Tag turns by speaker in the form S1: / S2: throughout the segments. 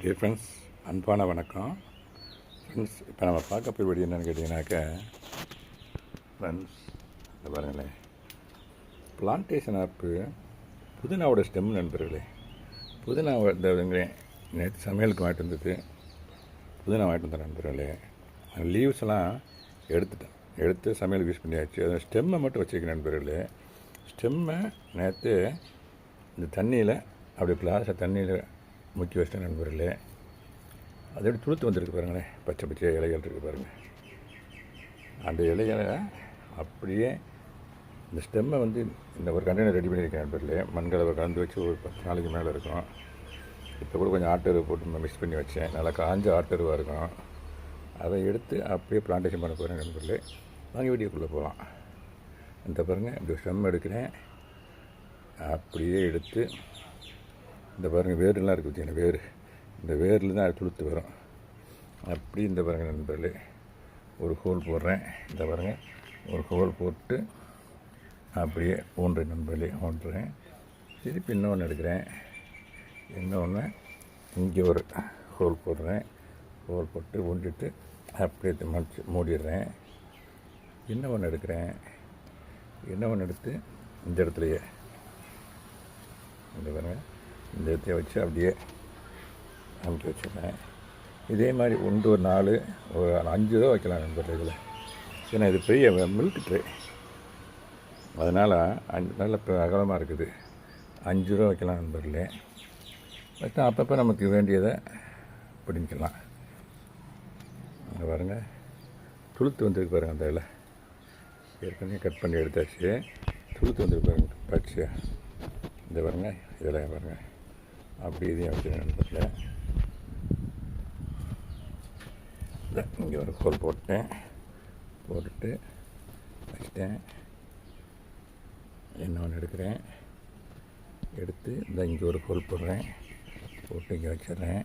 S1: Dear friends, அன்பான வணக்கம் friends. இப்போ நம்ம பார்க்க போய் வீடியோ என்னென்னு கேட்டிங்கனாக்கா ஃப்ரெண்ட்ஸ், இந்த பாருங்களேன், பிளான்டேஷன் ஆப்பு புதினாவோட ஸ்டெம் நண்பர்களே. புதினாவோட நேற்று சமையலுக்கு வாங்கிட்டு வந்தது புதினா வாங்கிட்டு வந்த நண்பர்களே. லீவ்ஸ் எல்லாம் எடுத்து சமையலுக்கு யூஸ் பண்ணியாச்சு. அதை ஸ்டெம்மை மட்டும் வச்சுருக்க நண்பர்களே. ஸ்டெம்மை நேற்று இந்த தண்ணியில் அப்படி கிளாஸை தண்ணியில் முக்கி வச்சிட்டேன் நண்பர்களே. அதோட துளுத்து வந்திருக்கு பாருங்களேன், பச்சை பச்சை இலைகள் இருக்குது பாருங்கள். அந்த இலைகளை அப்படியே இந்த ஸ்டெம்மை இந்த ஒரு கண்டெய்னர் ரெடி பண்ணியிருக்கேன் நண்பர்களே. மண்கலவை கலந்து வச்சு ஒரு 10 நாளைக்கு மேலே இருக்கும். இப்போ கூட கொஞ்சம் ஆட்டருவை போட்டு மிக்ஸ் பண்ணி வச்சேன். நல்லா காஞ்ச ஆட்டருவாக இருக்கும். அதை எடுத்து அப்படியே பிளான்டேஷன் பண்ண போகிறேன் நண்பர்களே. வாங்கி வீடியோக்குள்ளே போகலாம். இந்த பாருங்கள், இந்த ஸ்டெம் எடுக்கிறேன். அப்படியே எடுத்து இந்த பாருங்கள், வேர்லாம் இருக்குது பார்த்தீங்கன்னா, வேர், இந்த வேரில் தான் துளுத்து வரும். அப்படி இந்த பாருங்கள் நண்பர்களே, ஒரு ஹோல் போடுறேன். இந்த பாருங்கள், ஒரு ஹோல் போட்டு அப்படியே ஊன்றேன் நண்பர்களே. ஊன்றேன். திருப்பி இன்னொன்று எடுக்கிறேன். இன்னொன்று இங்கே ஒரு ஹோல் போடுறேன். ஹோல் போட்டு ஊண்டிட்டு அப்படியே மூடிடுறேன். இன்னொன்று எடுக்கிறேன். இன்னொன்று எடுத்து இந்த இடத்துலையே இந்த பாருங்கள், இந்த இடத்தைய வச்சு அப்படியே அமுக்கி வச்சுருக்கேன். இதே மாதிரி ஒரு 4 ஒரு 5 ரூபா வைக்கலாம் நண்பர்கள் இதில். ஏன்னா இது பெரிய மில்க் ட்ரே, அதனால் நல்ல அகலமாக இருக்குது. 5 ரூபா வைக்கலாம் நண்பர்களே. வச்சா அப்பப்போ நமக்கு வேண்டியதை பிடிக்கலாம். அங்கே பாருங்கள், துளுத்து வந்துருக்கு பாருங்கள். அந்த இலை ஏற்கனவே கட் பண்ணி எடுத்தாச்சு. துளுத்து வந்துருக்கு பாருங்கள் பச்சையாக. இந்த பாருங்கள், இதெல்லாம் பாருங்கள், அப்படி இதையும் வச்சு நண்பர்களே. இங்கே ஒரு கோல் போட்டுட்டு வச்சிட்டேன். இன்னொன்று எடுக்கிறேன். எடுத்து இங்கே ஒரு கோல் போடுறேன். போட்டு இங்கே வச்சிடுறேன்.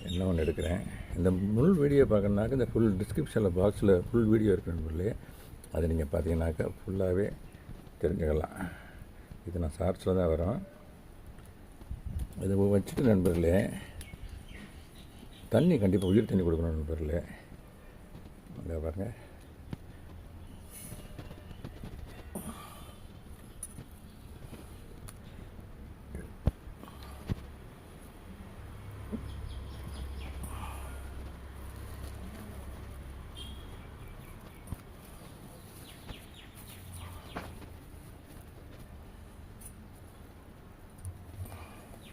S1: இன்னொன்று எடுக்கிறேன். இந்த முழு வீடியோ பார்க்கணுனாக்க இந்த ஃபுல் டிஸ்கிரிப்ஷனில் பாக்ஸில் ஃபுல் வீடியோ இருக்குது நண்பர்களே. அதை நீங்கள் பார்த்தீங்கன்னாக்கா ஃபுல்லாகவே தெரிஞ்சுக்கலாம். இது நான் ஷார்ட்ஸில் தான் வரும். இது வச்சுட்டு நண்பர்களே, தண்ணி கண்டிப்பாக உயிர் தண்ணி கொடுக்கணும் நண்பர்களே. அங்கே பாருங்கள்,